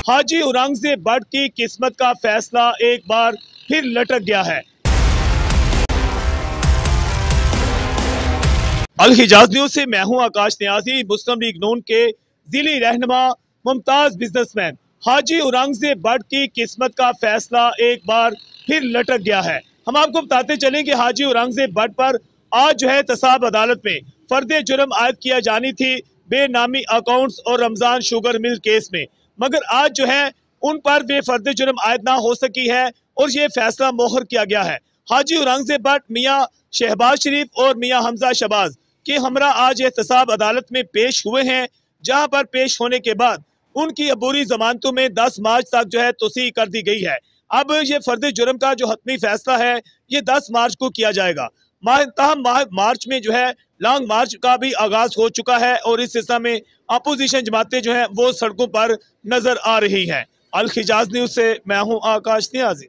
हाजी औरंगजेब भट्ट की किस्मत का फैसला एक बार फिर लटक गया है। अल हिजाज न्यूज से मैं हूं आकाश न्याजी। मुस्लिम लीग नून के जिली रहनुमा मुमताज बिजनेसमैन हाजी औरंगजेब भट्ट की किस्मत का फैसला एक बार फिर लटक गया है। हम आपको बताते चलें कि हाजी औरंगजेब भट्ट पर आज जो है तसाब अदालत में फर्द जुर्म आयद किया जानी थी बेनामी अकाउंट्स और रमजान शुगर मिल केस में, मगर आज जो है उन पर बेफर्द जुर्म आयद ना हो सकी है और ये फैसला मोहर किया गया है। हाजी औरंगजेब भट्ट मियाँ शहबाज शरीफ और मियाँ हमजा शहबाज के हमरा आज एहतसाब अदालत में पेश हुए हैं, जहां पर पेश होने के बाद उनकी अबूरी जमानतों में 10 मार्च तक जो है तोसी कर दी गई है। अब ये फर्द जुर्म का जो हतमी फैसला है ये 10 मार्च को किया जाएगा। माह मार्च में जो है लॉन्ग मार्च का भी आगाज हो चुका है और इस सिलसिले में अपोजिशन जमातें जो है वो सड़कों पर नजर आ रही हैं। अल हिजाज न्यूज से मैं हूं आकाश न्याजी।